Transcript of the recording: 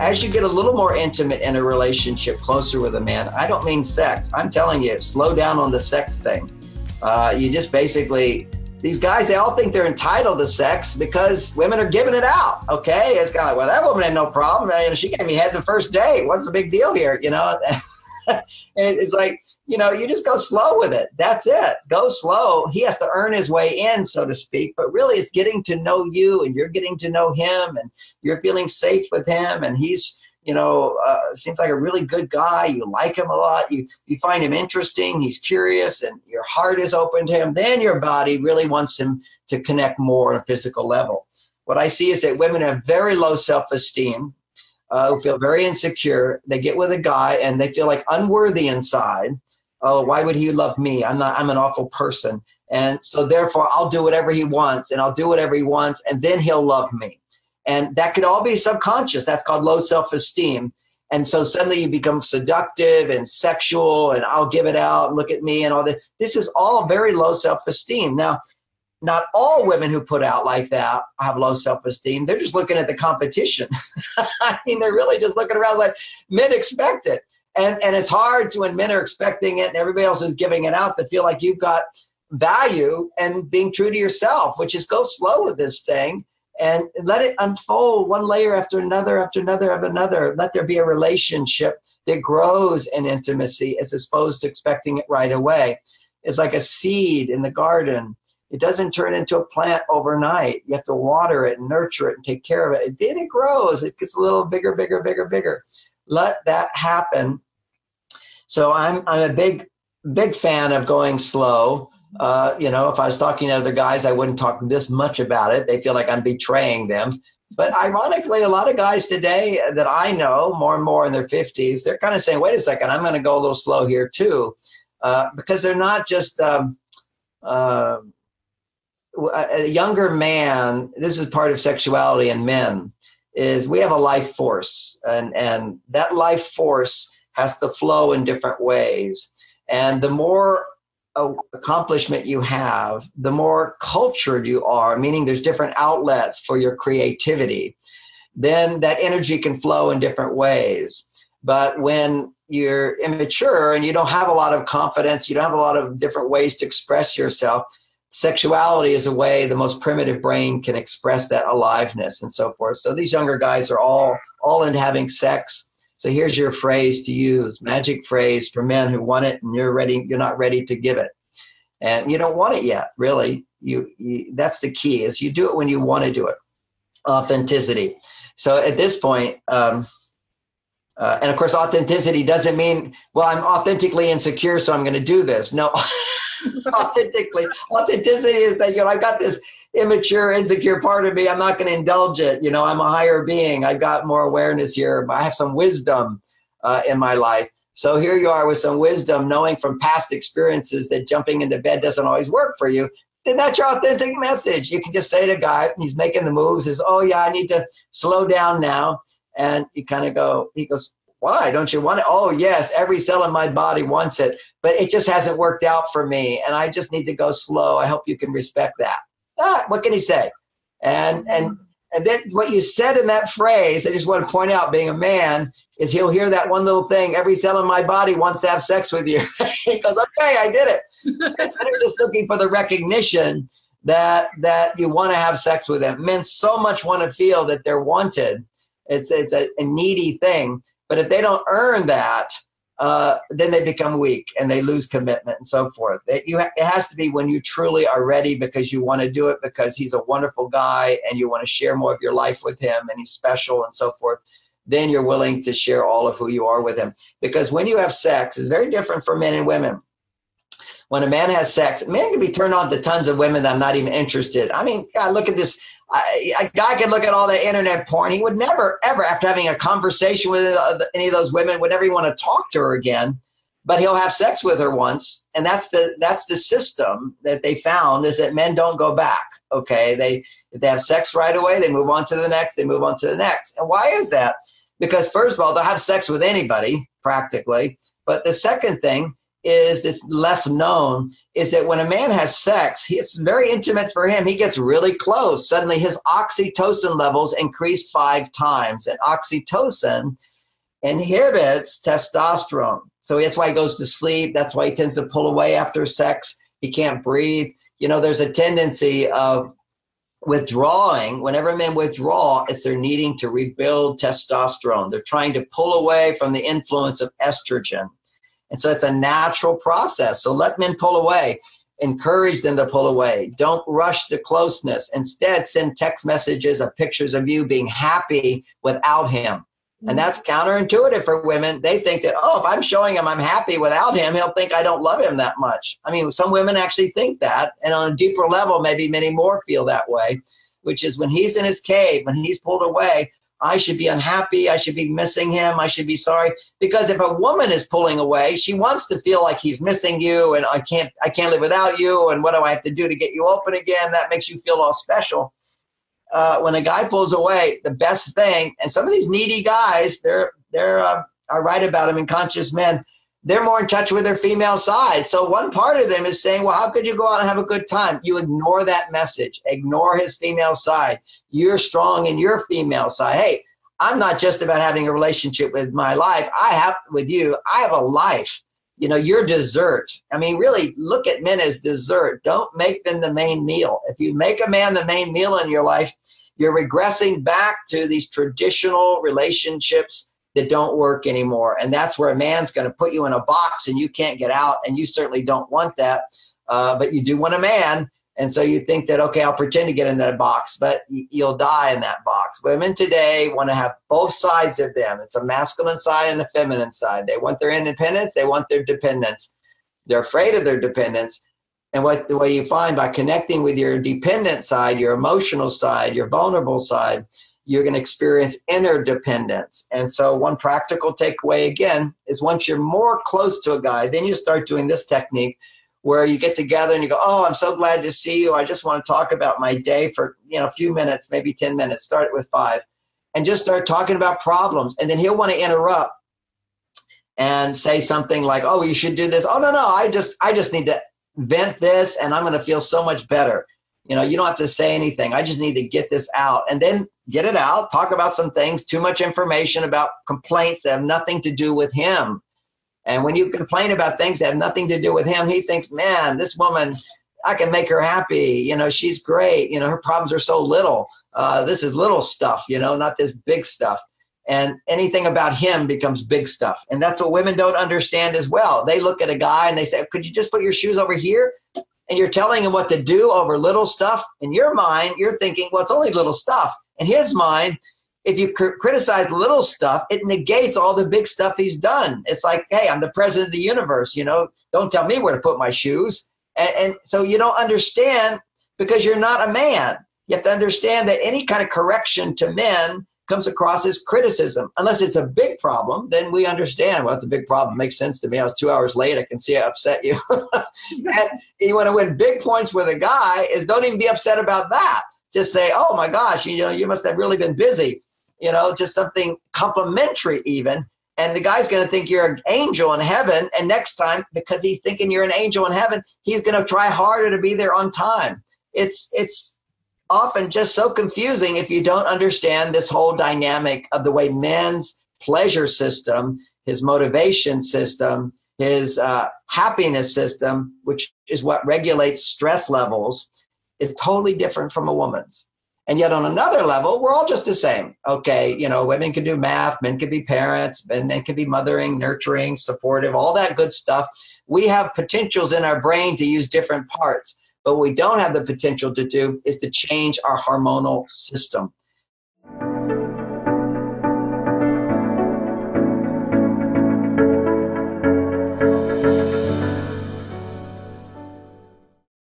as you get a little more intimate in a relationship, closer with a man, I don't mean sex. I'm telling you, slow down on the sex thing. You just basically, these guys, they all think they're entitled to sex because women are giving it out, okay? It's kind of like, well, that woman had no problem. She gave me head the first day. What's the big deal here, And it's like, you just go slow with it. That's it. Go slow. He has to earn his way in, so to speak. But really, it's getting to know you, and you're getting to know him, and you're feeling safe with him. And he's, seems like a really good guy. You like him a lot. You find him interesting. He's curious, and your heart is open to him. Then your body really wants him to connect more on a physical level. What I see is that women have very low self-esteem. Who feel very insecure. They get with a guy and they feel like unworthy inside. Oh, why would he love me? I'm an awful person. And so therefore I'll do whatever he wants, and I'll do whatever he wants, and then he'll love me. And that could all be subconscious. That's called low self-esteem. And so suddenly you become seductive and sexual, and I'll give it out, look at me and all that. This is all very low self-esteem. Now, not all women who put out like that have low self-esteem. They're just looking at the competition. I mean, they're really just looking around like men expect it. And it's hard when men are expecting it and everybody else is giving it out to feel like you've got value and being true to yourself, which is go slow with this thing and let it unfold one layer after another, after another, after another. Let there be a relationship that grows in intimacy as opposed to expecting it right away. It's like a seed in the garden. It doesn't turn into a plant overnight. You have to water it and nurture it and take care of it. Then it grows. It gets a little bigger, bigger, bigger, bigger. Let that happen. So I'm a big fan of going slow. If I was talking to other guys, I wouldn't talk this much about it. They feel like I'm betraying them. But ironically, a lot of guys today that I know, more and more in their 50s, they're kind of saying, wait a second, I'm going to go a little slow here too. Because they're not just a younger man. This is part of sexuality in men, is we have a life force, and that life force has to flow in different ways. And the more accomplishment you have, the more cultured you are, meaning there's different outlets for your creativity, then that energy can flow in different ways. But when you're immature and you don't have a lot of confidence, you don't have a lot of different ways to express yourself, sexuality is a way the most primitive brain can express that aliveness and so forth. So these younger guys are all into having sex. So here's your phrase to use, magic phrase for men who want it and you're not ready to give it. And you don't want it yet, really. That's the key, is you do it when you want to do it. Authenticity. So at this point, and of course, authenticity doesn't mean, well, I'm authentically insecure, so I'm going to do this. No. Authenticity is that, I've got this immature, insecure part of me. I'm not going to indulge it. I'm a higher being. I've got more awareness here. I have some wisdom in my life. So here you are with some wisdom, knowing from past experiences that jumping into bed doesn't always work for you. Then that's your authentic message. You can just say to a guy, he's making the moves, is, oh yeah, I need to slow down now. And you kind of go, he goes, why don't you want it? Oh yes, every cell in my body wants it, but it just hasn't worked out for me, and I just need to go slow. I hope you can respect that. What can he say? And then what you said in that phrase, I just want to point out, being a man, is he'll hear that one little thing, every cell in my body wants to have sex with you. He goes, okay, I did it. And they're just looking for the recognition that you want to have sex with them. Men so much want to feel that they're wanted. It's a needy thing. But if they don't earn that, then they become weak and they lose commitment and so forth. It has to be when you truly are ready, because you want to do it because he's a wonderful guy and you want to share more of your life with him and he's special and so forth. Then you're willing to share all of who you are with him. Because when you have sex, it's very different for men and women. When a man has sex, men can be turned on to tons of women that I'm not even interested. I mean, God, look at this. A guy can look at all the internet porn. He would never, ever, after having a conversation with any of those women, would never even want to talk to her again. But he'll have sex with her once, and that's the system that they found, is that men don't go back. Okay, if they have sex right away, they move on to the next. They move on to the next. And why is that? Because first of all, they'll have sex with anybody practically. But the second thing is, it's less known, is that when a man has sex, it's very intimate for him. He gets really close. Suddenly his oxytocin levels increase 5 times. And oxytocin inhibits testosterone. So that's why he goes to sleep. That's why he tends to pull away after sex. He can't breathe. You know, there's a tendency of withdrawing. Whenever men withdraw, it's they're needing to rebuild testosterone. They're trying to pull away from the influence of estrogen. And so it's a natural process. So let men pull away. Encourage them to pull away. Don't rush the closeness. Instead, send text messages of pictures of you being happy without him. And that's counterintuitive for women. They think that, oh, if I'm showing him I'm happy without him, he'll think I don't love him that much. I mean, some women actually think that. And on a deeper level, maybe many more feel that way, which is when he's in his cave, when he's pulled away, I should be unhappy. I should be missing him. I should be sorry. Because if a woman is pulling away, she wants to feel like he's missing you and I can't live without you. And what do I have to do to get you open again? That makes you feel all special. When a guy pulls away, the best thing, and some of these needy guys, I write about them in Conscious Men, they're more in touch with their female side. So one part of them is saying, well, how could you go out and have a good time? You ignore that message. Ignore his female side. You're strong in your female side. Hey, I'm not just about having a relationship with my life. I have a life. You know, you're dessert. I mean, really look at men as dessert. Don't make them the main meal. If you make a man the main meal in your life, you're regressing back to these traditional relationships that don't work anymore. And that's where a man's going to put you in a box and you can't get out. And you certainly don't want that. But you do want a man. And so you think that, okay, I'll pretend to get in that box, but you'll die in that box. Women today want to have both sides of them. It's a masculine side and a feminine side. They want their independence. They want their dependence. They're afraid of their dependence. And the way you find by connecting with your dependent side, your emotional side, your vulnerable side, you're going to experience interdependence. And so one practical takeaway, again, is once you're more close to a guy, then you start doing this technique where you get together and you go, oh, I'm so glad to see you. I just want to talk about my day for a few minutes, maybe 10 minutes. Start it with 5. And just start talking about problems. And then he'll want to interrupt and say something like, oh, you should do this. Oh, no, I just need to vent this and I'm going to feel so much better. You don't have to say anything. I just need to get this out. And then get it out. Talk about some things, too much information about complaints that have nothing to do with him. And when you complain about things that have nothing to do with him, he thinks, man, this woman, I can make her happy. She's great. Her problems are so little. This is little stuff, not this big stuff. And anything about him becomes big stuff. And that's what women don't understand as well. They look at a guy and they say, could you just put your shoes over here? And you're telling him what to do over little stuff. In your mind, you're thinking, well, it's only little stuff. In his mind, if you criticize little stuff, it negates all the big stuff he's done. It's like, hey, I'm the president of the universe, don't tell me where to put my shoes. And so you don't understand because you're not a man. You have to understand that any kind of correction to men comes across as criticism. Unless it's a big problem, then we understand, well, it's a big problem. It makes sense to me. I was 2 hours late. I can see I upset you. And you want to win big points with a guy is don't even be upset about that. Just say, oh my gosh, you must have really been busy. Just something complimentary even. And the guy's going to think you're an angel in heaven. And next time, because he's thinking you're an angel in heaven, he's going to try harder to be there on time. It's often just so confusing if you don't understand this whole dynamic of the way men's pleasure system, his motivation system, his happiness system, which is what regulates stress levels, is totally different from a woman's. And yet on another level, we're all just the same. Okay, women can do math, men can be parents, men can be mothering, nurturing, supportive, all that good stuff. We have potentials in our brain to use different parts. But what we don't have the potential to do is to change our hormonal system.